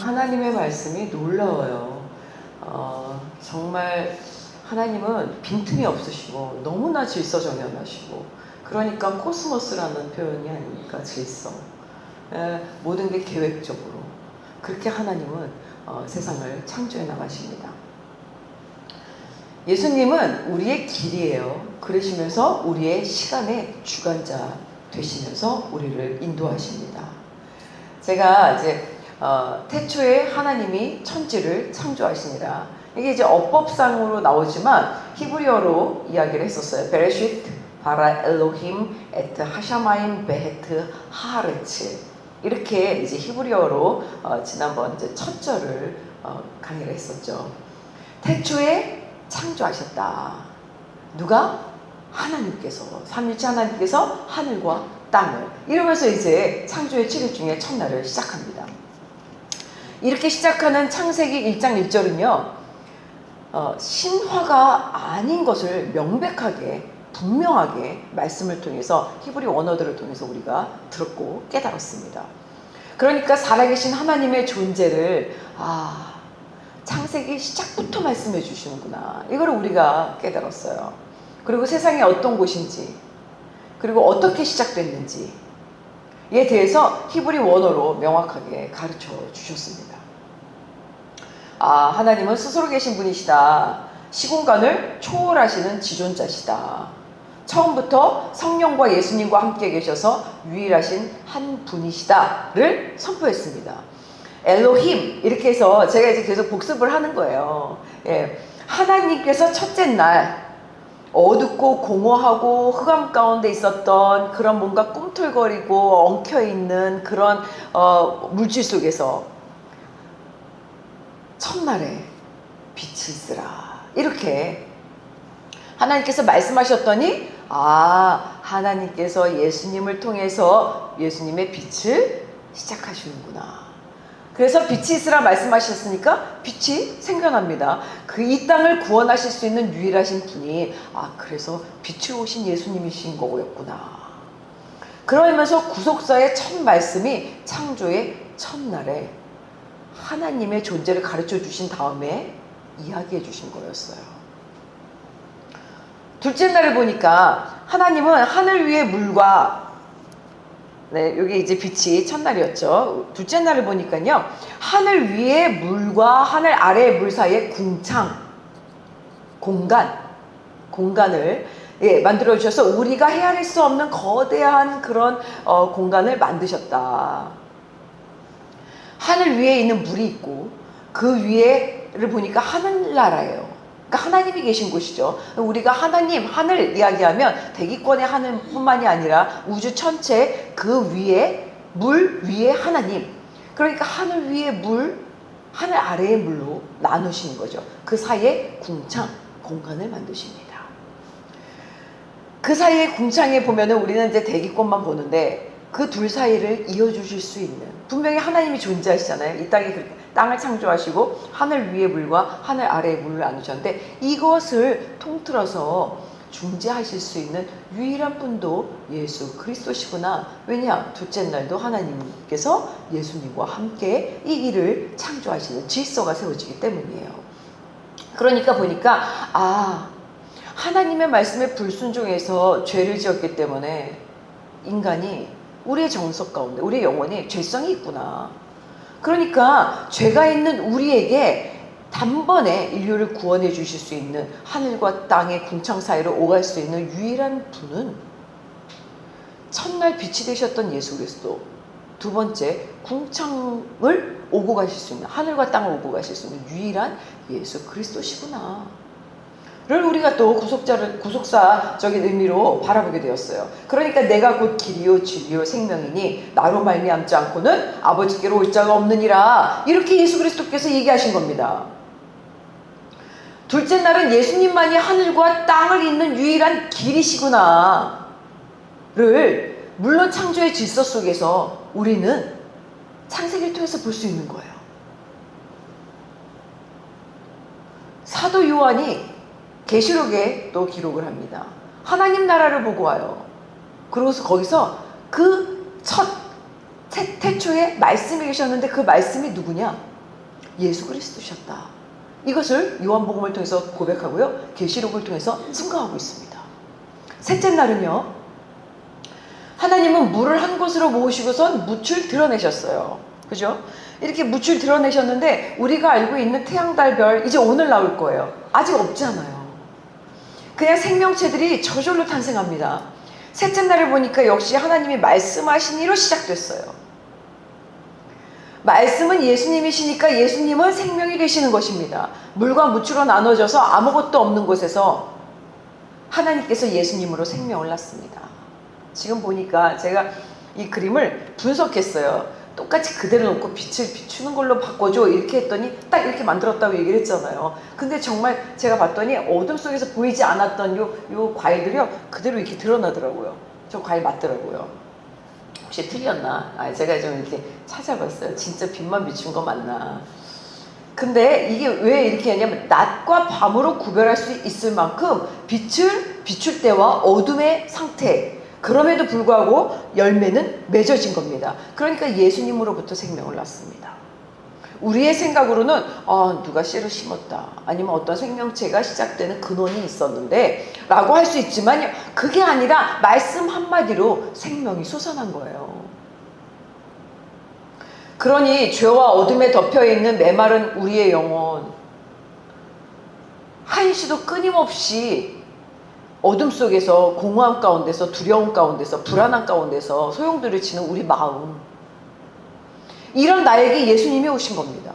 하나님의 말씀이 놀라워요. 정말 하나님은 빈틈이 없으시고 너무나 질서정연하시고, 그러니까 코스모스라는 표현이 아닙니까? 질서. 모든 게 계획적으로 그렇게 하나님은 세상을 창조해 나가십니다. 예수님은 우리의 길이에요. 그러시면서 우리의 시간의 주관자 되시면서 우리를 인도하십니다. 제가 이제 태초에 하나님이 천지를 창조하시니라, 이게 이제 어법상으로 나오지만 히브리어로 이야기를 했었어요. 베레시트 바라 엘로힘 에트 하샤마임 베헤트 하하레츠, 이렇게 이제 히브리어로 지난번 이제 첫 절을 강의를 했었죠. 태초에 창조하셨다. 누가? 하나님께서, 삼위일체 하나님께서 하늘과 땅을, 이러면서 이제 창조의 7일 중에 첫날을 시작합니다. 이렇게 시작하는 창세기 1장 1절은요 신화가 아닌 것을 명백하게 분명하게 말씀을 통해서, 히브리 원어들을 통해서 우리가 들었고 깨달았습니다. 그러니까 살아계신 하나님의 존재를 창세기 시작부터 말씀해 주시는구나, 이걸 우리가 깨달았어요. 그리고 세상이 어떤 곳인지, 그리고 어떻게 시작됐는지에 대해서 히브리 원어로 명확하게 가르쳐 주셨습니다. 하나님은 스스로 계신 분이시다. 시공간을 초월하시는 지존자시다. 처음부터 성령과 예수님과 함께 계셔서 유일하신 한 분이시다를 선포했습니다. 엘로힘, 이렇게 해서 제가 이제 계속 복습을 하는 거예요. 하나님께서 첫째 날 어둡고 공허하고 흑암 가운데 있었던 그런 뭔가 꿈틀거리고 엉켜있는 그런 물질 속에서 첫날에 빛이 있으라, 이렇게 하나님께서 말씀하셨더니 하나님께서 예수님을 통해서 예수님의 빛을 시작하시는구나. 그래서 빛이 있으라 말씀하셨으니까 빛이 생겨납니다. 이 땅을 구원하실 수 있는 유일하신 분이 그래서 빛으로 오신 예수님이신 거였구나. 그러면서 구속사의 첫 말씀이 창조의 첫날에 하나님의 존재를 가르쳐 주신 다음에 이야기해 주신 거였어요. 둘째 날을 보니까 하나님은 하늘 위의 물과, 여기 이제 빛이 첫날이었죠. 둘째 날을 보니까요, 하늘 위의 물과 하늘 아래의 물 사이의 공간을 만들어 주셔서 우리가 헤아릴 수 없는 거대한 그런 공간을 만드셨다. 하늘 위에 있는 물이 있고 그 위에를 보니까 하늘나라예요. 그러니까 하나님이 계신 곳이죠. 우리가 하늘 이야기하면 대기권의 하늘뿐만이 아니라 우주 전체 그 위에, 물 위에 하나님. 그러니까 하늘 위의 물, 하늘 아래의 물로 나누시는 거죠. 그 사이에 공간을 만드십니다. 그 사이에 궁창에 보면은 우리는 이제 대기권만 보는데 그 둘 사이를 이어주실 수 있는, 분명히 하나님이 존재하시잖아요. 이 땅에 그렇게 땅을 창조하시고 하늘 위의 물과 하늘 아래의 물을 나누셨는데, 이것을 통틀어서 중재하실 수 있는 유일한 분도 예수 그리스도시구나. 왜냐? 둘째 날도 하나님께서 예수님과 함께 이 일을 창조하시는 질서가 세워지기 때문이에요. 그러니까 보니까 하나님의 말씀에 불순종해서 죄를 지었기 때문에 인간이, 우리의 정석 가운데 우리의 영혼에 죄성이 있구나. 그러니까 죄가 있는 우리에게 단번에 인류를 구원해 주실 수 있는, 하늘과 땅의 궁창 사이로 오갈 수 있는 유일한 분은 첫날 빛이 되셨던 예수 그리스도, 두 번째 궁창을 오고 가실 수 있는, 하늘과 땅을 오고 가실 수 있는 유일한 예수 그리스도시구나 를 우리가 또 구속사적인 의미로 바라보게 되었어요. 그러니까 내가 곧 길이요 진리요 생명이니 나로 말미암지 않고는 아버지께로 올 자가 없느니라, 이렇게 예수 그리스도께서 얘기하신 겁니다. 둘째 날은 예수님만이 하늘과 땅을 잇는 유일한 길이시구나 를, 물론 창조의 질서 속에서 우리는 창세기를 통해서 볼 수 있는 거예요. 사도 요한이 계시록에 또 기록을 합니다. 하나님 나라를 보고 와요. 그러고서 거기서 그 태초에 말씀이 계셨는데 그 말씀이 누구냐? 예수 그리스도셨다. 이것을 요한복음을 통해서 고백하고요. 계시록을 통해서 증거하고 있습니다. 셋째 날은요. 하나님은 물을 한 곳으로 모으시고선 묻을 드러내셨어요. 그죠? 이렇게 묻을 드러내셨는데 우리가 알고 있는 태양, 달, 별 이제 오늘 나올 거예요. 아직 없잖아요. 그냥 생명체들이 저절로 탄생합니다. 셋째 날을 보니까 역시 하나님이 말씀하신 이로 시작됐어요. 말씀은 예수님이시니까 예수님은 생명이 되시는 것입니다. 물과 묻으로 나눠져서 아무것도 없는 곳에서 하나님께서 예수님으로 생명을 낳습니다. 지금 보니까 제가 이 그림을 분석했어요. 똑같이 그대로 놓고 빛을 비추는 걸로 바꿔줘 이렇게 했더니 딱 이렇게 만들었다고 얘기를 했잖아요. 근데 정말 제가 봤더니 어둠 속에서 보이지 않았던 요 과일들이요 그대로 이렇게 드러나더라고요. 저 과일 맞더라고요. 혹시 틀렸나? 제가 좀 이렇게 찾아봤어요. 진짜 빛만 비춘 거 맞나? 근데 이게 왜 이렇게 하냐면 낮과 밤으로 구별할 수 있을 만큼 빛을 비출 때와 어둠의 상태, 그럼에도 불구하고 열매는 맺어진 겁니다. 그러니까 예수님으로부터 생명을 낳습니다. 우리의 생각으로는 누가 씨를 심었다, 아니면 어떤 생명체가 시작되는 근원이 있었는데 라고 할 수 있지만 그게 아니라 말씀 한마디로 생명이 솟아난 거예요. 그러니 죄와 어둠에 덮여있는 메마른 우리의 영혼, 한시도 끊임없이 어둠 속에서, 공허함 가운데서, 두려움 가운데서, 불안함 가운데서 소용돌이를 치는 우리 마음, 이런 나에게 예수님이 오신 겁니다.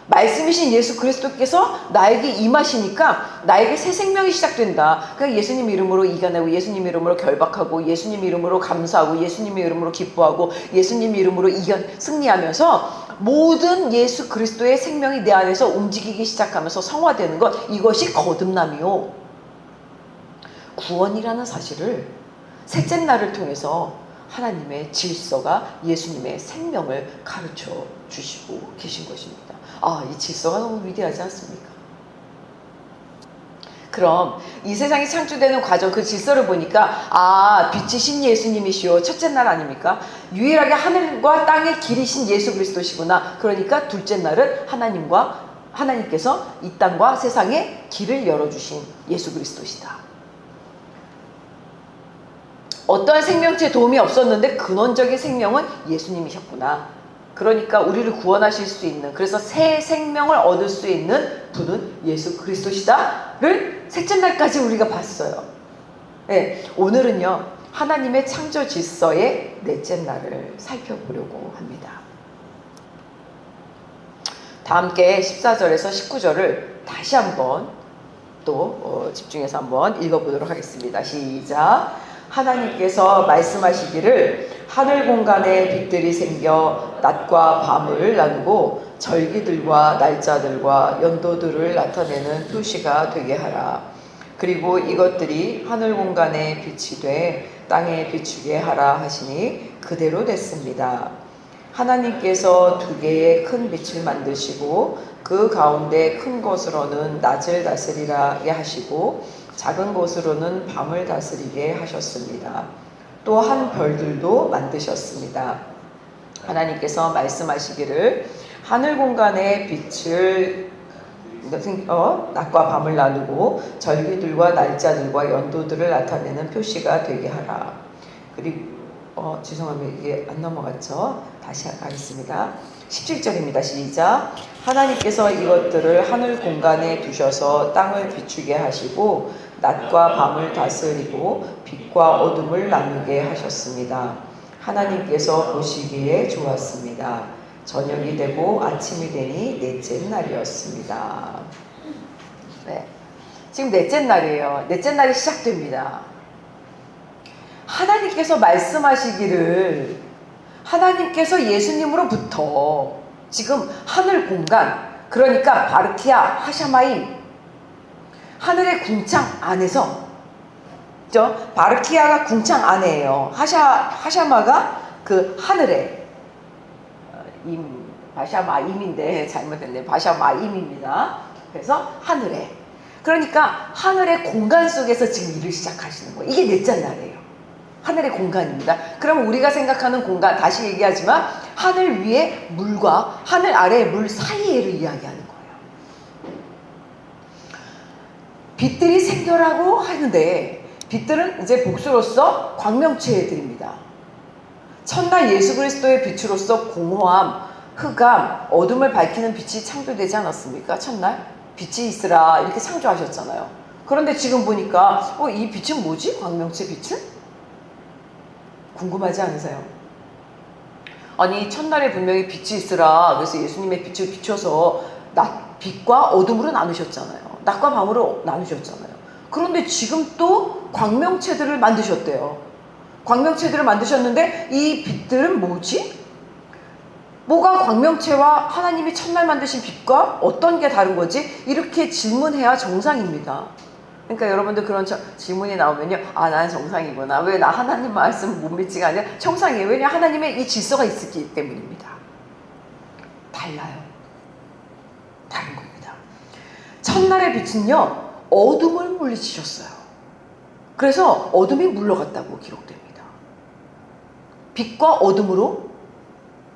말씀이신 예수 그리스도께서 나에게 임하시니까 나에게 새 생명이 시작된다. 그러니까 예수님 이름으로 이겨내고, 예수님 이름으로 결박하고, 예수님 이름으로 감사하고, 예수님 이름으로 기뻐하고, 예수님 이름으로 승리하면서 모든 예수 그리스도의 생명이 내 안에서 움직이기 시작하면서 성화되는 것, 이것이 거듭남이요 구원이라는 사실을 셋째 날을 통해서 하나님의 질서가 예수님의 생명을 가르쳐 주시고 계신 것입니다. 이 질서가 너무 위대하지 않습니까? 그럼 이 세상이 창조되는 과정, 그 질서를 보니까 빛이신 예수님이시오, 첫째 날 아닙니까? 유일하게 하늘과 땅의 길이신 예수 그리스도시구나. 그러니까 둘째 날은 하나님께서 이 땅과 세상에 길을 열어주신 예수 그리스도시다. 어떠한 생명체에 도움이 없었는데 근원적인 생명은 예수님이셨구나. 그러니까 우리를 구원하실 수 있는, 그래서 새 생명을 얻을 수 있는 분은 예수 그리스도시다를 셋째 날까지 우리가 봤어요. 네, 오늘은요 하나님의 창조 질서의 넷째 날을 살펴보려고 합니다. 다 함께 14절에서 19절을 다시 한번 또 집중해서 한번 읽어보도록 하겠습니다. 시작. 하나님께서 말씀하시기를 하늘 공간에 빛들이 생겨 낮과 밤을 나누고 절기들과 날짜들과 연도들을 나타내는 표시가 되게 하라. 그리고 이것들이 하늘 공간에 빛이 돼 땅에 비추게 하라 하시니 그대로 됐습니다. 하나님께서 두 개의 큰 빛을 만드시고 그 가운데 큰 것으로는 낮을 다스리게 하시고 작은 곳으로는 밤을 다스리게 하셨습니다. 또 한 별들도 만드셨습니다. 하나님께서 말씀하시기를 하늘 공간에 빛을 낮과 밤을 나누고 절기들과 날짜들과 연도들을 나타내는 표시가 되게 하라. 그리고 죄송합니다. 이게 안 넘어갔죠? 다시 하겠습니다. 17절입니다. 시작. 하나님께서 이것들을 하늘 공간에 두셔서 땅을 비추게 하시고 낮과 밤을 다스리고 빛과 어둠을 나누게 하셨습니다. 하나님께서 보시기에 좋았습니다. 저녁이 되고 아침이 되니 넷째 날이었습니다. 네, 지금 넷째 날이에요. 넷째 날이 시작됩니다. 하나님께서 말씀하시기를, 하나님께서 예수님으로부터 지금 하늘 공간, 그러니까 바르키아, 하샤마임, 하늘의 궁창 안에서, 바르키아가 궁창 안에예요. 하샤마가 그 하늘에 바샤마임인데 잘못했네. 바샤마임입니다. 그래서 하늘에, 그러니까 하늘의 공간 속에서 지금 일을 시작하시는 거예요. 이게 넷째 날이에요. 하늘의 공간입니다. 그럼 우리가 생각하는 공간, 다시 얘기하지만 하늘 위의 물과 하늘 아래의 물 사이에를 이야기하는 거예요. 빛들이 생겨라고 하는데 빛들은 이제 복수로서 광명체들입니다. 첫날 예수 그리스도의 빛으로서 공허함, 흑암, 어둠을 밝히는 빛이 창조되지 않았습니까? 첫날 빛이 있으라 이렇게 창조하셨잖아요. 그런데 지금 보니까 이 빛은 뭐지? 광명체 빛은? 궁금하지 않으세요? 아니 첫날에 분명히 빛이 있으라 그래서 예수님의 빛을 비춰서 빛과 어둠으로 나누셨잖아요. 낮과 밤으로 나누셨잖아요. 그런데 지금 또 광명체들을 만드셨대요. 광명체들을 만드셨는데 이 빛들은 뭐지? 뭐가 광명체와 하나님이 첫날 만드신 빛과 어떤 게 다른 거지? 이렇게 질문해야 정상입니다. 그러니까 여러분들 그런 질문이 나오면요, 난 정상이구나. 왜 나 하나님 말씀 못 믿지가 아니라 정상이에요. 왜냐 하나님의 이 질서가 있기 때문입니다. 달라요. 다른 겁니다. 첫날의 빛은요, 어둠을 물리치셨어요. 그래서 어둠이 물러갔다고 기록됩니다. 빛과 어둠으로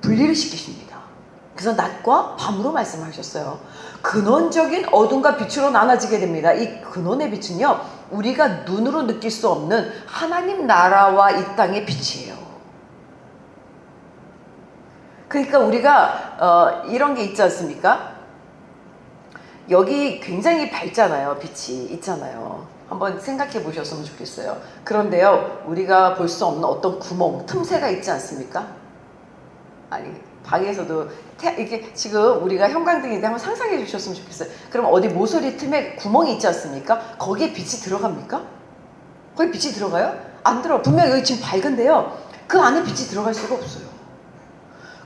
분리를 시키십니다. 그래서 낮과 밤으로 말씀하셨어요. 근원적인 어둠과 빛으로 나눠지게 됩니다. 이 근원의 빛은요, 우리가 눈으로 느낄 수 없는 하나님 나라와 이 땅의 빛이에요. 그러니까 우리가 이런 게 있지 않습니까? 여기 굉장히 밝잖아요. 빛이 있잖아요. 한번 생각해 보셨으면 좋겠어요. 그런데요, 우리가 볼 수 없는 어떤 구멍, 틈새가 있지 않습니까? 아니, 방에서도 이게 지금 우리가 형광등인데 한번 상상해 주셨으면 좋겠어요. 그럼 어디 모서리 틈에 구멍이 있지 않습니까? 거기에 빛이 들어갑니까? 거기 빛이 들어가요? 안 들어. 분명 여기 지금 밝은데요, 그 안에 빛이 들어갈 수가 없어요.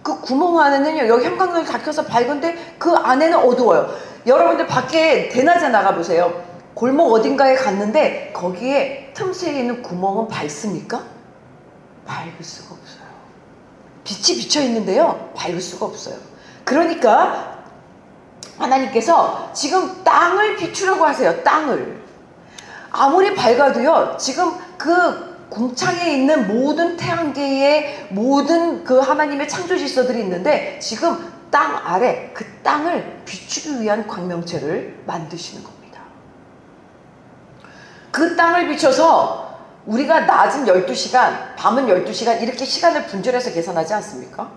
그 구멍 안에는요, 여기 형광등이 닫혀서 밝은데 그 안에는 어두워요. 여러분들 밖에 대낮에 나가보세요. 골목 어딘가에 갔는데 거기에 틈새에 있는 구멍은 밝습니까? 밝을 수가 없어요. 빛이 비쳐 있는데요, 밝을 수가 없어요. 그러니까 하나님께서 지금 땅을 비추라고 하세요. 땅을. 아무리 밝아도요, 지금 그 공창에 있는 모든 태양계의 모든 그 하나님의 창조 질서들이 있는데 지금 땅 아래 그 땅을 비추기 위한 광명체를 만드시는 겁니다. 그 땅을 비춰서 우리가 낮은 12시간, 밤은 12시간 이렇게 시간을 분절해서 계산하지 않습니까?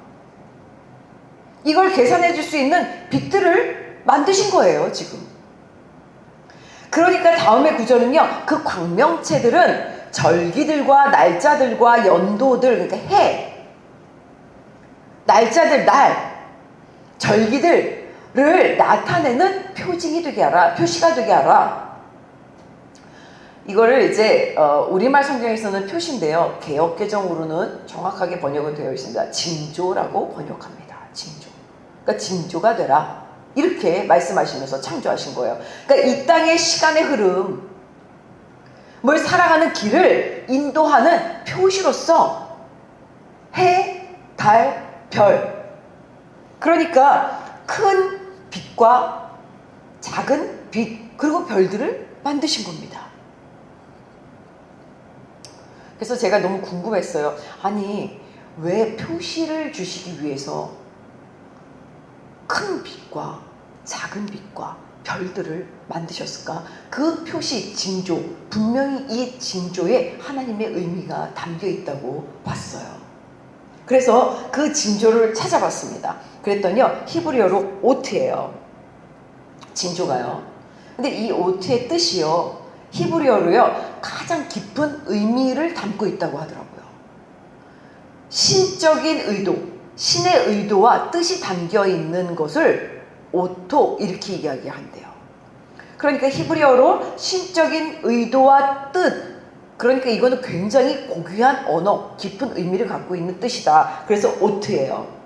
이걸 계산해 줄 수 있는 빛들을 만드신 거예요, 지금. 그러니까 다음의 구절은요, 그 광명체들은 절기들과 날짜들과 연도들, 그러니까 해, 날짜들, 절기들을 나타내는 표징이 되게 하라, 표시가 되게 하라. 이거를 이제 우리말 성경에서는 표시인데요, 개역개정으로는 정확하게 번역은 되어 있습니다. 징조라고 번역합니다. 징조. 그러니까 징조가 되라, 이렇게 말씀하시면서 창조하신 거예요. 그러니까 이 땅의 시간의 흐름을 살아가는 길을 인도하는 표시로서 해, 달, 별, 그러니까 큰 빛과 작은 빛, 그리고 별들을 만드신 겁니다. 그래서 제가 너무 궁금했어요. 아니, 왜 표시를 주시기 위해서 큰 빛과 작은 빛과 별들을 만드셨을까? 그 표시, 징조, 분명히 이 징조에 하나님의 의미가 담겨 있다고 봤어요. 그래서 그 징조를 찾아봤습니다. 그랬더니요, 히브리어로 오트예요. 징조가요. 근데 이 오트의 뜻이요, 히브리어로요, 가장 깊은 의미를 담고 있다고 하더라고요. 신적인 의도, 신의 의도와 뜻이 담겨 있는 것을 오토, 이렇게 이야기한대요. 그러니까 히브리어로 신적인 의도와 뜻, 그러니까 이거는 굉장히 고귀한 언어, 깊은 의미를 갖고 있는 뜻이다. 그래서 오트예요.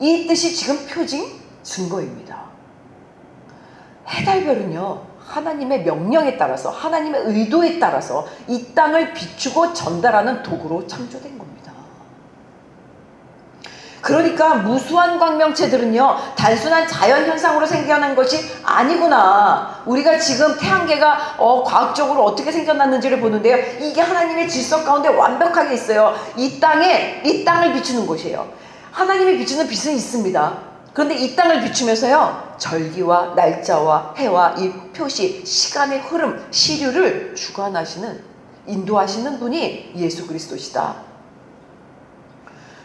이 뜻이 지금 표징 증거입니다. 해달별은요, 하나님의 명령에 따라서, 하나님의 의도에 따라서 이 땅을 비추고 전달하는 도구로 창조된 겁니다. 그러니까 무수한 광명체들은요, 단순한 자연 현상으로 생겨난 것이 아니구나. 우리가 지금 태양계가 과학적으로 어떻게 생겨났는지를 보는데요, 이게 하나님의 질서 가운데 완벽하게 있어요. 이 땅을 비추는 곳이에요. 하나님이 비추는 빛은 있습니다. 그런데 이 땅을 비추면서요, 절기와 날짜와 해와 이 표시, 시간의 흐름, 시류를 주관하시는, 인도하시는 분이 예수 그리스도시다.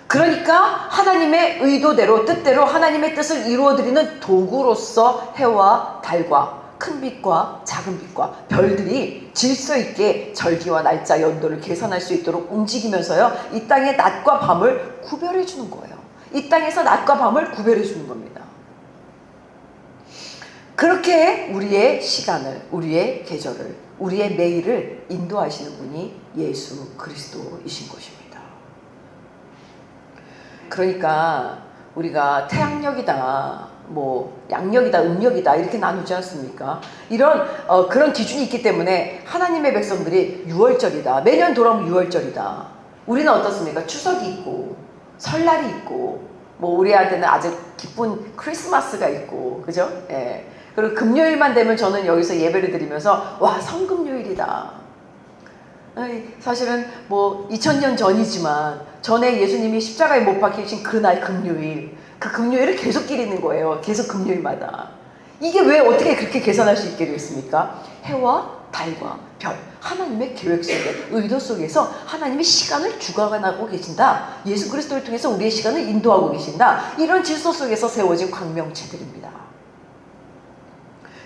그러니까 하나님의 의도대로, 뜻대로 하나님의 뜻을 이루어드리는 도구로서 해와 달과 큰 빛과 작은 빛과 별들이 질서 있게 절기와 날짜, 연도를 계산할 수 있도록 움직이면서요, 이 땅의 낮과 밤을 구별해 주는 거예요. 이 땅에서 낮과 밤을 구별해 주는 겁니다. 그렇게 우리의 시간을, 우리의 계절을, 우리의 매일을 인도하시는 분이 예수 그리스도이신 것입니다. 그러니까 우리가 태양력이다, 뭐 양력이다, 음력이다 이렇게 나누지 않습니까? 이런 그런 기준이 있기 때문에 하나님의 백성들이 6월절이다, 매년 돌아오면 6월절이다. 우리는 어떻습니까? 추석이 있고 설날이 있고, 뭐 우리한테는 아주 기쁜 크리스마스가 있고, 그죠? 예. 그리고 금요일만 되면 저는 여기서 예배를 드리면서 와, 성금요일이다. 사실은 뭐 2000년 전이지만 전에 예수님이 십자가에 못 박히신 그날 금요일, 그 금요일을 계속 기리는 거예요. 계속 금요일마다. 이게 왜 어떻게 그렇게 계산할 수 있게 되었습니까? 해와 달과 별, 하나님의 계획 속에, 의도 속에서 하나님이 시간을 주관하고 계신다. 예수 그리스도를 통해서 우리의 시간을 인도하고 계신다. 이런 질서 속에서 세워진 광명체들입니다.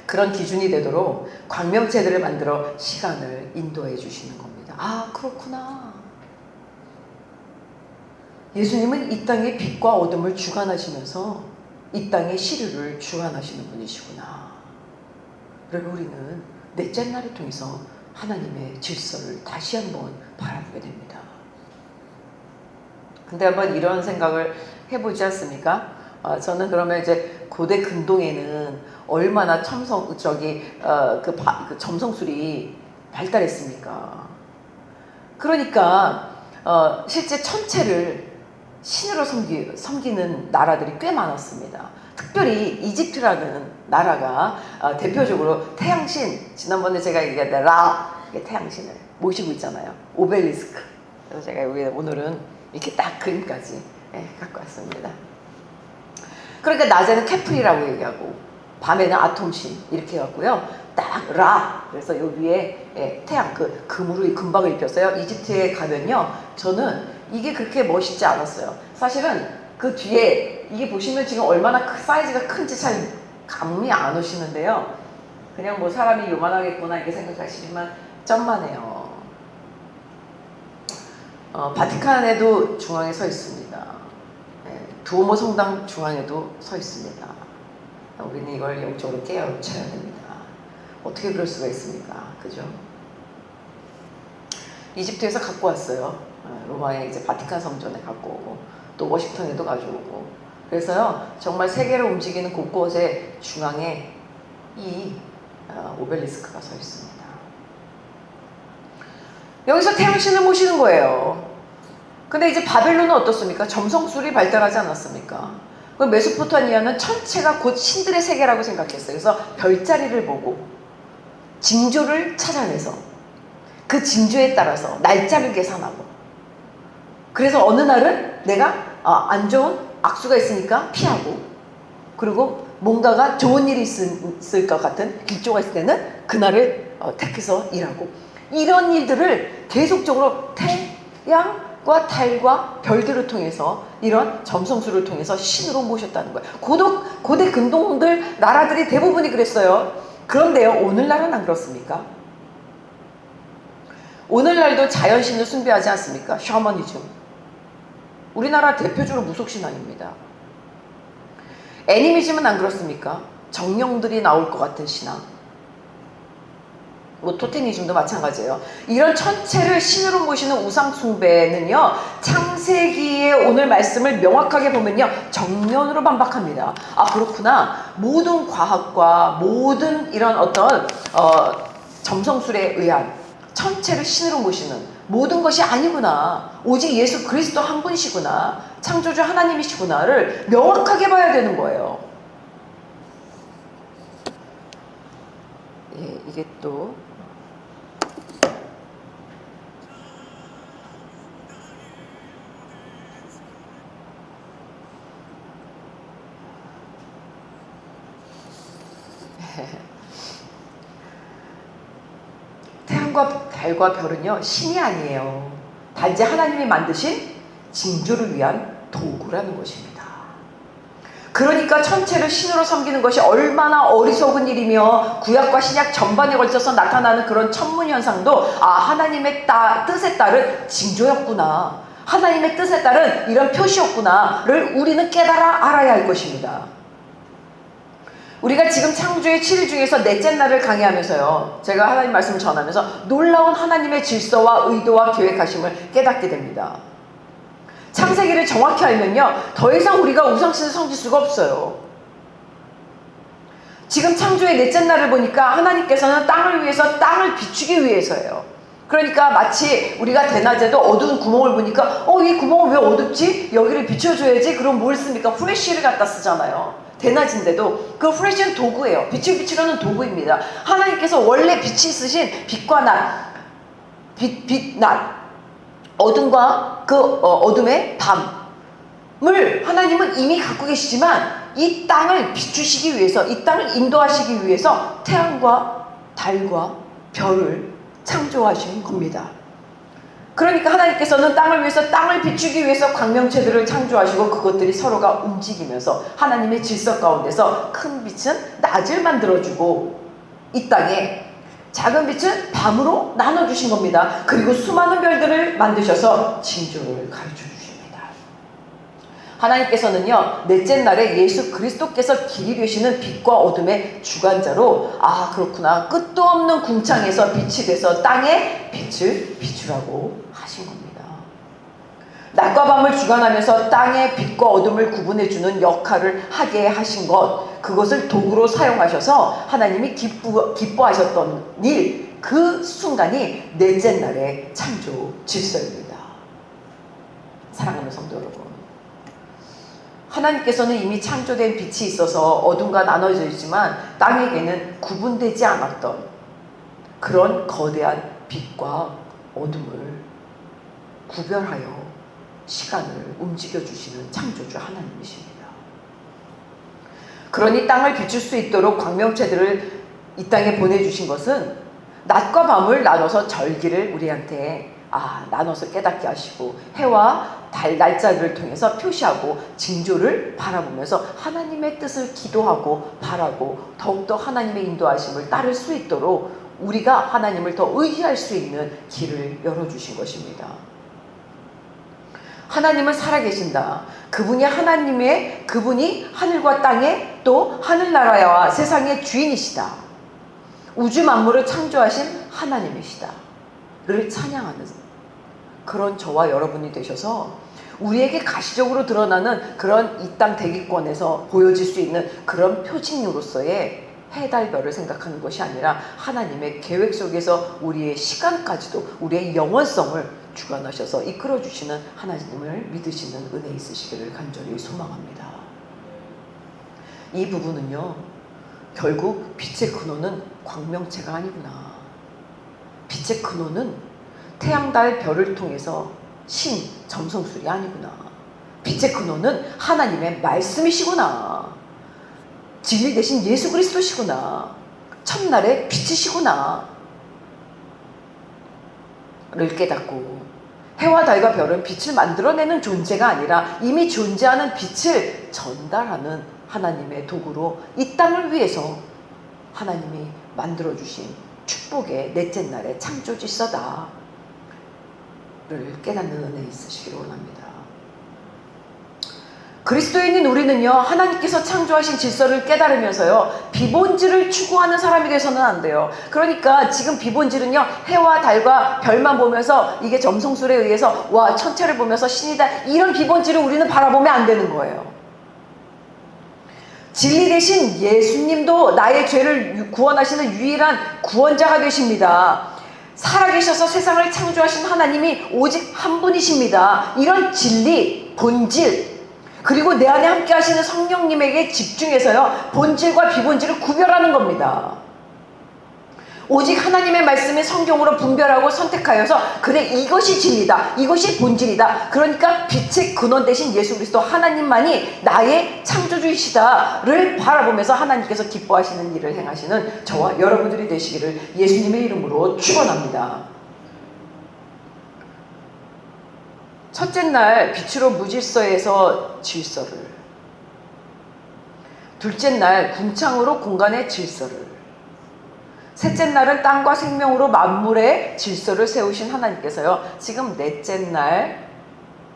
그런 기준이 되도록 광명체들을 만들어 시간을 인도해 주시는 겁니다. 아, 그렇구나. 예수님은 이 땅의 빛과 어둠을 주관하시면서 이 땅의 시류를 주관하시는 분이시구나. 그리고 우리는 넷째 날을 통해서 하나님의 질서를 다시 한번 바라보게 됩니다. 근데 한번 이런 생각을 해보지 않습니까? 저는 그러면 이제 고대 근동에는 얼마나 그 점성술이 발달했습니까? 그러니까 실제 천체를 신으로 섬기는 나라들이 꽤 많았습니다. 특별히 이집트라는 나라가 대표적으로 태양신, 지난번에 제가 얘기했던 라, 태양신을 모시고 있잖아요. 오벨리스크. 그래서 제가 여기 오늘은 이렇게 딱 그림까지 갖고 왔습니다. 그러니까 낮에는 케프리라고 얘기하고 밤에는 아톰신 이렇게 해갖고요, 딱 라, 그래서 여기 위에 태양, 그 금으로 금박을 입혔어요. 이집트에 가면요, 저는 이게 그렇게 멋있지 않았어요. 사실은 그 뒤에 이게 보시면 지금 얼마나 사이즈가 큰지 잘 감이 안 오시는데요, 그냥 뭐 사람이 요만하겠구나 이렇게 생각하시지만 점만해요. 바티칸에도 중앙에 서 있습니다. 두오모 성당 중앙에도 서 있습니다. 우리는 이걸 영적으로 깨우쳐야 됩니다. 어떻게 그럴 수가 있습니까? 그죠? 이집트에서 갖고 왔어요. 로마의 이제 바티칸 성전에 갖고 오고, 또 워싱턴에도 가져오고. 그래서요, 정말 세계를 움직이는 곳곳에 중앙에 이 오벨리스크가 서 있습니다. 여기서 태양신을 모시는 거예요. 근데 이제 바벨론은 어떻습니까? 점성술이 발달하지 않았습니까? 그 메소포타미아는 천체가 곧 신들의 세계라고 생각했어요. 그래서 별자리를 보고 징조를 찾아내서 그 징조에 따라서 날짜를 계산하고, 그래서 어느 날은 내가 안 좋은 악수가 있으니까 피하고, 그리고 뭔가가 좋은 일이 있을 것 같은 길조가 있을 때는 그날을 택해서 일하고, 이런 일들을 계속적으로 태양과 달과 별들을 통해서, 이런 점성술을 통해서 신으로 모셨다는 거예요. 고대 근동들 나라들이 대부분이 그랬어요. 그런데요, 오늘날은 안 그렇습니까? 오늘날도 자연신을 숭배하지 않습니까? 샤머니즘. 우리나라 대표적으로 무속신앙입니다. 애니미즘은 안 그렇습니까? 정령들이 나올 것 같은 신앙. 뭐 토테니즘도 마찬가지예요. 이런 천체를 신으로 모시는 우상숭배는요, 창세기의 오늘 말씀을 명확하게 보면요, 정면으로 반박합니다. 아, 그렇구나. 모든 과학과 모든 이런 어떤 점성술에 의한 천체를 신으로 모시는 모든 것이 아니구나. 오직 예수 그리스도 한 분이시구나. 창조주 하나님이시구나를 명확하게 봐야 되는 거예요. 예, 이게 또 태양과 달과 별은요, 신이 아니에요. 단지 하나님이 만드신 징조를 위한 도구라는 것입니다. 그러니까 천체를 신으로 섬기는 것이 얼마나 어리석은 일이며 구약과 신약 전반에 걸쳐서 나타나는 그런 천문현상도 하나님의 뜻에 따른 징조였구나, 하나님의 뜻에 따른 이런 표시였구나를 우리는 깨달아 알아야 할 것입니다. 우리가 지금 창조의 7일 중에서 넷째 날을 강의하면서요, 제가 하나님 말씀을 전하면서 놀라운 하나님의 질서와 의도와 계획하심을 깨닫게 됩니다. 창세기를 정확히 알면요, 더 이상 우리가 우상신을 섬길 수가 없어요. 지금 창조의 넷째 날을 보니까 하나님께서는 땅을 위해서 땅을 비추기 위해서예요. 그러니까 마치 우리가 대낮에도 어두운 구멍을 보니까 이 구멍은 왜 어둡지? 여기를 비춰줘야지. 그럼 뭘 씁니까? 후레쉬를 갖다 쓰잖아요. 대낮인데도. 그 후레쉬는 도구예요. 빛을 비추려는 도구입니다. 하나님께서 원래 빛이 있으신 빛과 낮, 낮, 어둠과 그 어둠의 밤을 하나님은 이미 갖고 계시지만 이 땅을 비추시기 위해서, 이 땅을 인도하시기 위해서 태양과 달과 별을 창조하신 겁니다. 그러니까 하나님께서는 땅을 위해서, 땅을 비추기 위해서 광명체들을 창조하시고 그것들이 서로가 움직이면서 하나님의 질서 가운데서 큰 빛은 낮을 만들어주고 이 땅에 작은 빛은 밤으로 나눠주신 겁니다. 그리고 수많은 별들을 만드셔서 징조를 가르쳐 주십니다. 하나님께서는요, 넷째 날에 예수 그리스도께서 길이 되시는 빛과 어둠의 주관자로 그렇구나, 끝도 없는 궁창에서 빛이 돼서 땅에 빛을 비추라고 하신 겁니다. 낮과 밤을 주관하면서 땅의 빛과 어둠을 구분해주는 역할을 하게 하신 것, 그것을 도구로 사용하셔서 하나님이 기뻐하셨던 일, 그 순간이 넷째 날의 창조 질서입니다. 사랑하는 성도 여러분, 하나님께서는 이미 창조된 빛이 있어서 어둠과 나눠져 있지만 땅에게는 구분되지 않았던 그런 거대한 빛과 어둠을 구별하여 시간을 움직여주시는 창조주 하나님이십니다. 그러니 땅을 비출 수 있도록 광명체들을 이 땅에 보내주신 것은 낮과 밤을 나눠서 절기를 우리한테 나눠서 깨닫게 하시고 해와 달 날짜들을 통해서 표시하고 징조를 바라보면서 하나님의 뜻을 기도하고 바라고 더욱더 하나님의 인도하심을 따를 수 있도록 우리가 하나님을 더 의지할 수 있는 길을 열어주신 것입니다. 하나님은 살아계신다. 그분이 하늘과 땅의 또 하늘나라와 세상의 주인이시다. 우주 만물을 창조하신 하나님이시다. 를 찬양하는 그런 저와 여러분이 되셔서 우리에게 가시적으로 드러나는 그런 이 땅 대기권에서 보여질 수 있는 그런 표징으로서의 해달별을 생각하는 것이 아니라 하나님의 계획 속에서 우리의 시간까지도 우리의 영원성을 주관하셔서 이끌어주시는 하나님을 믿으시는 은혜 있으시기를 간절히 소망합니다. 이 부분은요, 결국 빛의 근원은 광명체가 아니구나. 빛의 근원은 태양, 달, 별을 통해서 신, 점성술이 아니구나. 빛의 근원은 하나님의 말씀이시구나. 진리 대신 예수 그리스도시구나. 첫날의 빛이시구나. 를 깨닫고 해와 달과 별은 빛을 만들어내는 존재가 아니라 이미 존재하는 빛을 전달하는 하나님의 도구로 이 땅을 위해서 하나님이 만들어주신 축복의 넷째 날의 창조 질서다 를 깨닫는 은혜 있으시기를 원합니다. 그리스도인인 우리는요, 하나님께서 창조하신 질서를 깨달으면서요, 비본질을 추구하는 사람이 돼서는 안 돼요. 그러니까 지금 비본질은요, 해와 달과 별만 보면서 이게 점성술에 의해서 천체를 보면서 신이다, 이런 비본질을 우리는 바라보면 안 되는 거예요. 진리 대신 예수님도 나의 죄를 구원하시는 유일한 구원자가 되십니다. 살아계셔서 세상을 창조하신 하나님이 오직 한 분이십니다. 이런 진리, 본질, 그리고 내 안에 함께 하시는 성령님에게 집중해서요, 본질과 비본질을 구별하는 겁니다. 오직 하나님의 말씀이 성경으로 분별하고 선택하여서 그래, 이것이 진리다, 이것이 본질이다. 그러니까 빛의 근원 대신 예수 그리스도 하나님만이 나의 창조주이시다를 바라보면서 하나님께서 기뻐하시는 일을 행하시는 저와 여러분들이 되시기를 예수님의 이름으로 축원합니다. 첫째 날 빛으로 무질서에서 질서를, 둘째 날 궁창으로 공간의 질서를, 셋째 날은 땅과 생명으로 만물의 질서를 세우신 하나님께서요, 지금 넷째 날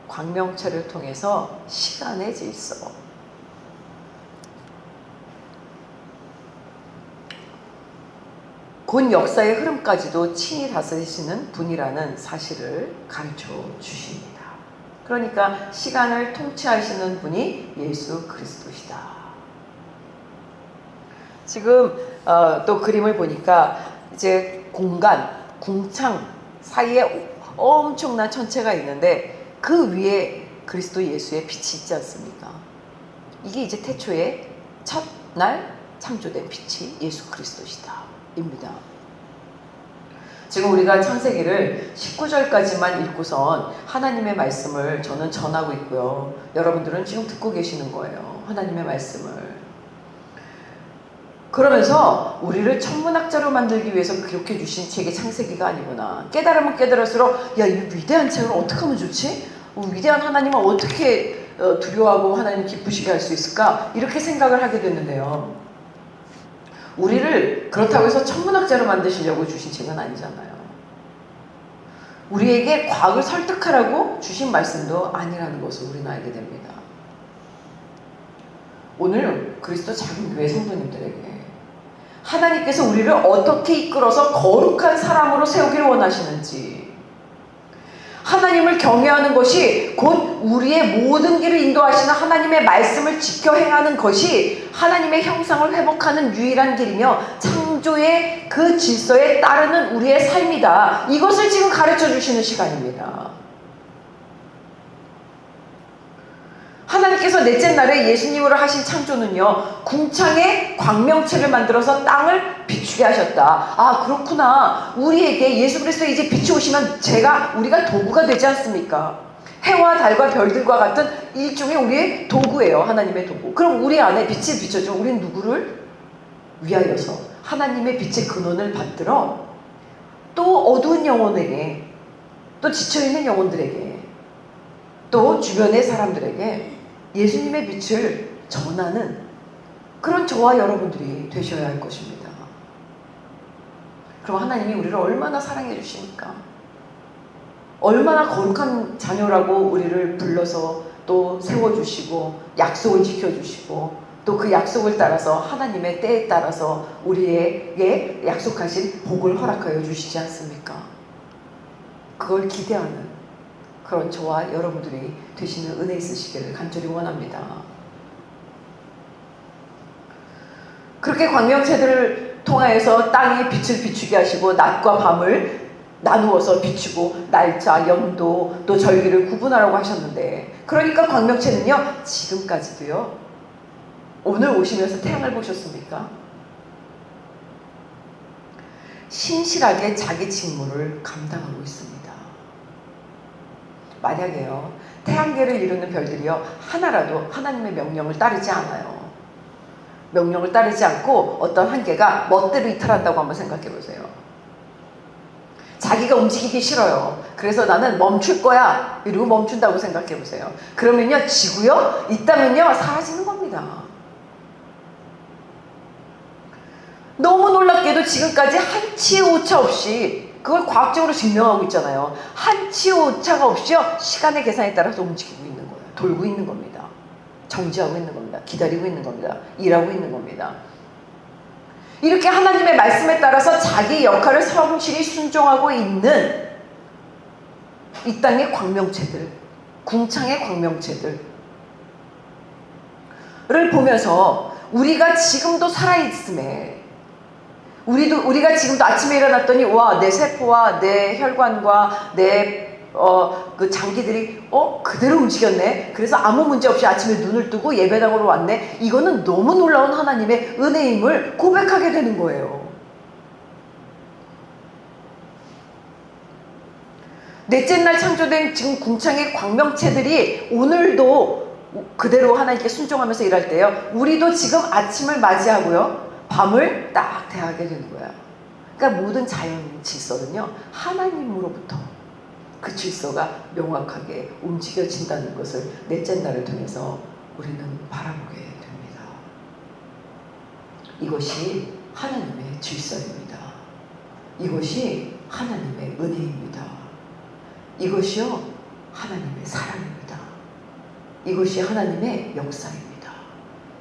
광명체를 통해서 시간의 질서, 곧 역사의 흐름까지도 친히 다스리시는 분이라는 사실을 가르쳐 주십니다. 그러니까 시간을 통치하시는 분이 예수 그리스도시다. 지금 또 그림을 보니까 이제 공간, 궁창 사이에 엄청난 천체가 있는데 그 위에 그리스도 예수의 빛이 있지 않습니까? 이게 이제 태초에 첫날 창조된 빛이 예수 그리스도시다 입니다. 지금 우리가 창세기를 19절까지만 읽고선 하나님의 말씀을 저는 전하고 있고요. 여러분들은 지금 듣고 계시는 거예요. 하나님의 말씀을. 그러면서 우리를 천문학자로 만들기 위해서 기록해 주신 책이 창세기가 아니구나. 깨달으면 깨달을수록 야, 이 위대한 책을 어떻게 하면 좋지? 위대한 하나님을 어떻게 두려워하고 하나님 기쁘시게 할 수 있을까? 이렇게 생각을 하게 됐는데요. 우리를 그렇다고 해서 천문학자로 만드시려고 주신 책은 아니잖아요. 우리에게 과학을 설득하라고 주신 말씀도 아니라는 것을 우리는 알게 됩니다. 오늘 그리스도 작은 교회 성도님들에게 하나님께서 우리를 어떻게 이끌어서 거룩한 사람으로 세우기를 원하시는지, 하나님을 경외하는 것이 곧 우리의 모든 길을 인도하시는 하나님의 말씀을 지켜 행하는 것이 하나님의 형상을 회복하는 유일한 길이며 창조의 그 질서에 따르는 우리의 삶이다. 이것을 지금 가르쳐 주시는 시간입니다. 하나님께서 넷째 날에 예수님으로 하신 창조는요, 궁창의 광명체를 만들어서 땅을 비추게 하셨다. 아, 그렇구나. 우리에게 예수 그리스도 이제 빛이 오시면 우리가 도구가 되지 않습니까? 해와 달과 별들과 같은 일종의 우리의 도구예요. 하나님의 도구. 그럼 우리 안에 빛을 비춰줘. 우리는 누구를 위하여서 하나님의 빛의 근원을 받들어 또 어두운 영혼에게, 또 지쳐있는 영혼들에게, 또 주변의 사람들에게 예수님의 빛을 전하는 그런 저와 여러분들이 되셔야 할 것입니다. 그럼 하나님이 우리를 얼마나 사랑해 주십니까? 얼마나 거룩한 자녀라고 우리를 불러서 또 세워주시고 약속을 지켜주시고 또 그 약속을 따라서 하나님의 때에 따라서 우리에게 약속하신 복을 허락하여 주시지 않습니까? 그걸 기대하는 그런 저와 여러분들이 되시는 은혜 있으시기를 간절히 원합니다. 그렇게 광명체들을 통하여서 땅에 빛을 비추게 하시고 낮과 밤을 나누어서 비추고 날짜, 연도, 또 절기를 구분하라고 하셨는데, 그러니까 광명체는요 지금까지도요, 오늘 오시면서 태양을 보셨습니까? 신실하게 자기 직무를 감당하고 있습니다. 만약에요, 태양계를 이루는 별들이요 하나라도 하나님의 명령을 따르지 않아요. 명령을 따르지 않고 어떤 한 개가 멋대로 이탈한다고 한번 생각해 보세요. 자기가 움직이기 싫어요. 그래서 나는 멈출 거야 이러고 멈춘다고 생각해 보세요. 그러면요 지구요 있다면요 사라지는 겁니다. 너무 놀랍게도 지금까지 한치의 오차 없이, 그걸 과학적으로 증명하고 있잖아요. 한치의 오차가 없이요 시간의 계산에 따라서 움직이고 있는 거예요. 돌고 있는 겁니다. 정지하고 있는 겁니다. 기다리고 있는 겁니다. 일하고 있는 겁니다. 이렇게 하나님의 말씀에 따라서 자기 역할을 성실히 순종하고 있는 이 땅의 광명체들, 궁창의 광명체들을 보면서 우리가 지금도 살아있음에, 우리가 지금도 아침에 일어났더니 와, 내 세포와 내 혈관과 내 그 장기들이 그대로 움직였네. 그래서 아무 문제 없이 아침에 눈을 뜨고 예배당으로 왔네. 이거는 너무 놀라운 하나님의 은혜임을 고백하게 되는 거예요. 넷째 날 창조된 지금 궁창의 광명체들이 오늘도 그대로 하나님께 순종하면서 일할 때요, 우리도 지금 아침을 맞이하고요, 밤을 딱 대하게 되는 거야. 그러니까 모든 자연 질서는요, 하나님으로부터 그 질서가 명확하게 움직여진다는 것을 넷째 날을 통해서 우리는 바라보게 됩니다. 이것이 하나님의 질서입니다. 이것이 하나님의 은혜입니다. 이것이요, 하나님의 사랑입니다. 이것이 하나님의 역사입니다.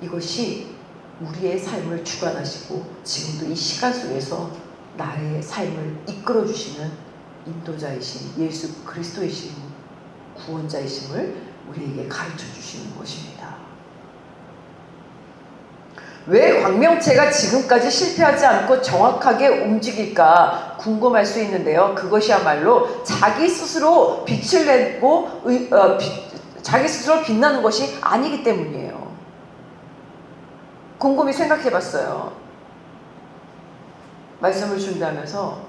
이것이 우리의 삶을 주관하시고 지금도 이 시간 속에서 나의 삶을 이끌어주시는 인도자이신 예수 그리스도이신 구원자이심을 우리에게 가르쳐 주시는 것입니다. 왜 광명체가 지금까지 실패하지 않고 정확하게 움직일까 궁금할 수 있는데요, 그것이야말로 자기 스스로 빛을 내고 자기 스스로 빛나는 것이 아니기 때문이에요. 곰곰이 생각해 봤어요. 말씀을 준비하면서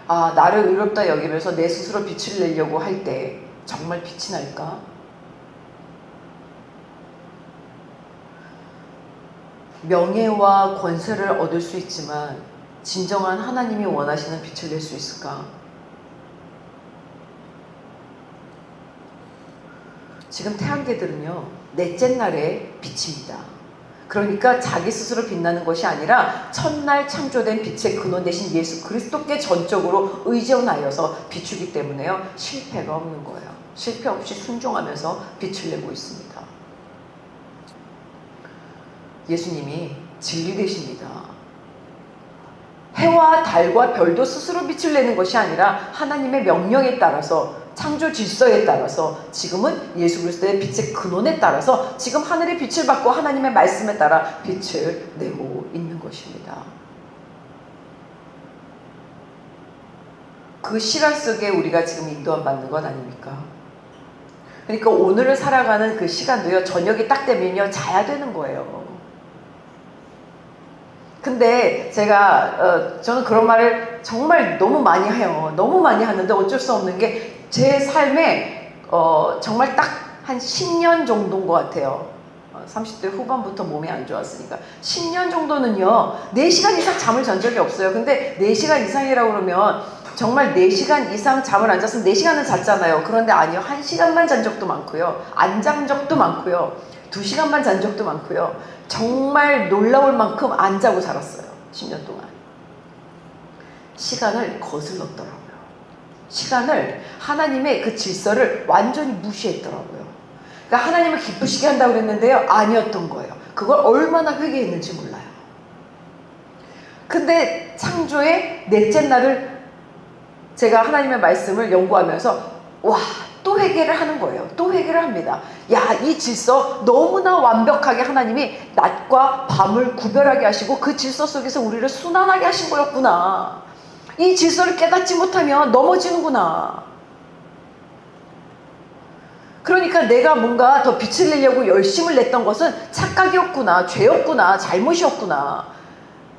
나를 의롭다 여기면서 내 스스로 빛을 내려고 할 때 정말 빛이 날까? 명예와 권세를 얻을 수 있지만 진정한 하나님이 원하시는 빛을 낼 수 있을까? 지금 태양계들은요, 넷째 날의 빛입니다. 그러니까 자기 스스로 빛나는 것이 아니라 첫날 창조된 빛의 근원 대신 예수 그리스도께 전적으로 의존하여서 비추기 때문에요, 실패가 없는 거예요. 실패 없이 순종하면서 빛을 내고 있습니다. 예수님이 진리 되십니다. 해와 달과 별도 스스로 빛을 내는 것이 아니라 하나님의 명령에 따라서, 창조 질서에 따라서, 지금은 예수 그리스도의 빛의 근원에 따라서 지금 하늘의 빛을 받고 하나님의 말씀에 따라 빛을 내고 있는 것입니다. 그 시간 속에 우리가 지금 인도함 받는 것 아닙니까? 그러니까 오늘을 살아가는 그 시간도요, 저녁이 딱 되면요, 자야 되는 거예요. 근데 제가 저는 그런 말을 정말 너무 많이 해요. 너무 많이 하는데 어쩔 수 없는 게 제 삶에 정말 딱 한 10년 정도인 것 같아요. 30대 후반부터 몸이 안 좋았으니까 10년 정도는요 4시간 이상 잠을 잔 적이 없어요. 근데 4시간 이상이라고 그러면 정말 4시간 이상 잠을 안 잤으면 4시간은 잤잖아요. 그런데 아니요, 1시간만 잔 적도 많고요, 안 잔 적도 많고요, 2시간만 잔 적도 많고요. 정말 놀라울 만큼 안 자고 살았어요. 10년 동안. 시간을 거슬렀더라고요. 시간을, 하나님의 그 질서를 완전히 무시했더라고요. 그러니까 하나님을 기쁘시게 한다고 그랬는데요, 아니었던 거예요. 그걸 얼마나 회개했는지 몰라요. 근데 창조의 넷째 날을 제가 하나님의 말씀을 연구하면서 또 회개를 하는 거예요. 또 회개를 합니다. 이 질서 너무나 완벽하게 하나님이 낮과 밤을 구별하게 하시고 그 질서 속에서 우리를 순환하게 하신 거였구나. 이 질서를 깨닫지 못하면 넘어지는구나. 그러니까 내가 뭔가 더 빛을 내려고 열심을 냈던 것은 착각이었구나, 죄였구나, 잘못이었구나.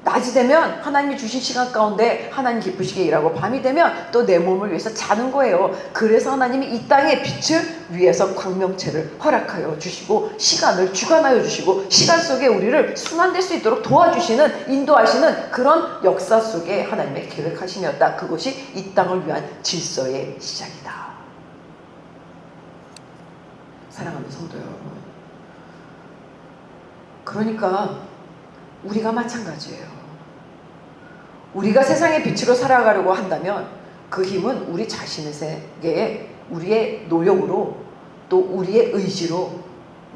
낮이 되면 하나님이 주신 시간 가운데 하나님 기쁘시게 일하고, 밤이 되면 또 내 몸을 위해서 자는 거예요. 그래서 하나님이 이 땅의 빛을 위해서 광명체를 허락하여 주시고 시간을 주관하여 주시고 시간 속에 우리를 순환될 수 있도록 도와주시는, 인도하시는 그런 역사 속에 하나님의 계획하심이었다. 그것이 이 땅을 위한 질서의 시작이다. 사랑하는 성도 여러분, 그러니까 우리가 마찬가지예요. 우리가 세상의 빛으로 살아가려고 한다면 그 힘은 우리 자신에게 우리의 노력으로 또 우리의 의지로,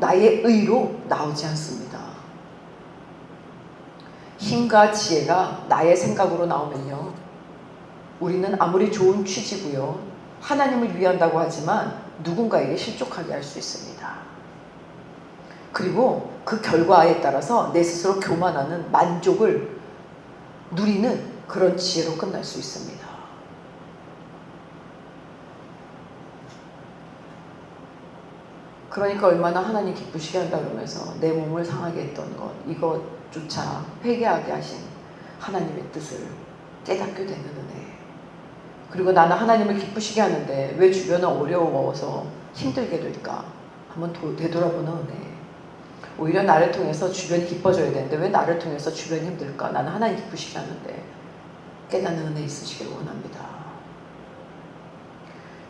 나의 의로 나오지 않습니다. 힘과 지혜가 나의 생각으로 나오면요, 우리는 아무리 좋은 취지고요, 하나님을 위한다고 하지만 누군가에게 실족하게 할 수 있습니다. 그리고 그 결과에 따라서 내 스스로 교만하는, 만족을 누리는 그런 지혜로 끝날 수 있습니다. 그러니까 얼마나 하나님 기쁘시게 한다 그러면서 내 몸을 상하게 했던 것, 이것조차 회개하게 하신 하나님의 뜻을 깨닫게 되는 은혜. 그리고 나는 하나님을 기쁘시게 하는데 왜 주변은 어려워서 힘들게 될까? 한번 되돌아보는 은혜. 오히려 나를 통해서 주변이 기뻐져야 되는데 왜 나를 통해서 주변이 힘들까? 나는 하나님 기쁘시게 하는데 깨닫는 은혜 있으시길 원합니다.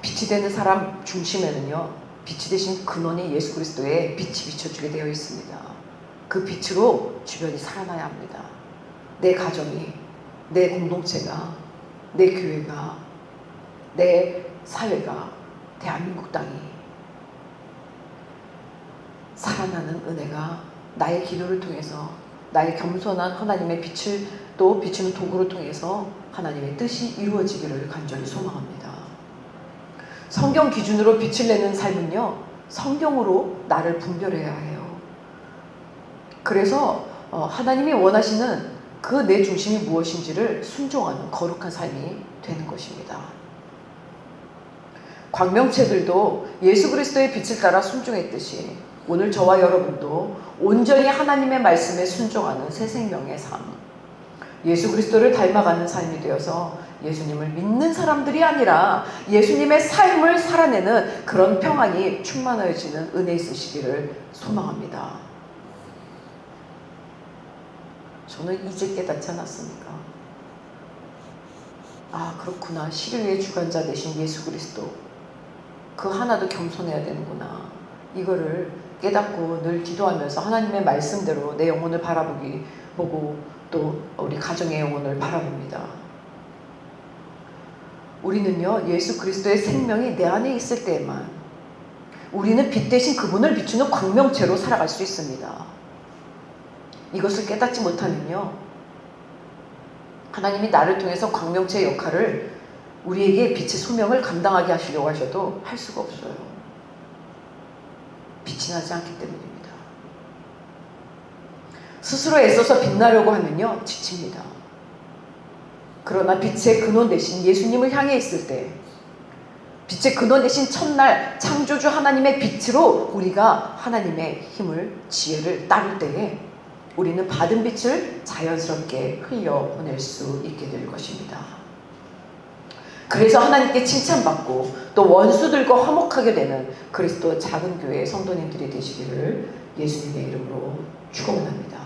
빛이 되는 사람 중심에는요, 빛이 되신 근원이 예수 그리스도의 빛이 비춰주게 되어 있습니다. 그 빛으로 주변이 살아나야 합니다. 내 가정이, 내 공동체가, 내 교회가, 내 사회가, 대한민국 땅이 살아나는 은혜가 나의 기도를 통해서, 나의 겸손한 하나님의 빛을 또 비추는 도구를 통해서 하나님의 뜻이 이루어지기를 간절히 소망합니다. 성경 기준으로 빛을 내는 삶은요, 성경으로 나를 분별해야 해요. 그래서 하나님이 원하시는 그 내 중심이 무엇인지를 순종하는 거룩한 삶이 되는 것입니다. 광명체들도 예수 그리스도의 빛을 따라 순종했듯이 오늘 저와 여러분도 온전히 하나님의 말씀에 순종하는 새 생명의 삶, 예수 그리스도를 닮아가는 삶이 되어서 예수님을 믿는 사람들이 아니라 예수님의 삶을 살아내는 그런 평안이 충만해지는 은혜 있으시기를 소망합니다. 저는 이제 깨닫지 않았습니까? 아, 그렇구나. 시류의 주관자 되신 예수 그리스도, 그 하나도 겸손해야 되는구나. 이거를 깨닫고 늘 기도하면서 하나님의 말씀대로 내 영혼을 보고 또 우리 가정의 영혼을 바라봅니다. 우리는요, 예수 그리스도의 생명이 내 안에 있을 때에만 우리는 빛 대신 그분을 비추는 광명체로 살아갈 수 있습니다. 이것을 깨닫지 못하면요, 하나님이 나를 통해서 광명체의 역할을, 우리에게 빛의 소명을 감당하게 하시려고 하셔도 할 수가 없어요. 빛이 나지 않기 때문입니다. 스스로 애써서 빛나려고 하면요, 지칩니다. 그러나 빛의 근원 대신 예수님을 향해 있을 때, 빛의 근원 대신 첫날 창조주 하나님의 빛으로 우리가 하나님의 힘을, 지혜를 따를 때에 우리는 받은 빛을 자연스럽게 흘려보낼 수 있게 될 것입니다. 그래서 하나님께 칭찬받고 또 원수들과 화목하게 되는 그리스도 작은 교회의 성도님들이 되시기를 예수님의 이름으로 축원합니다.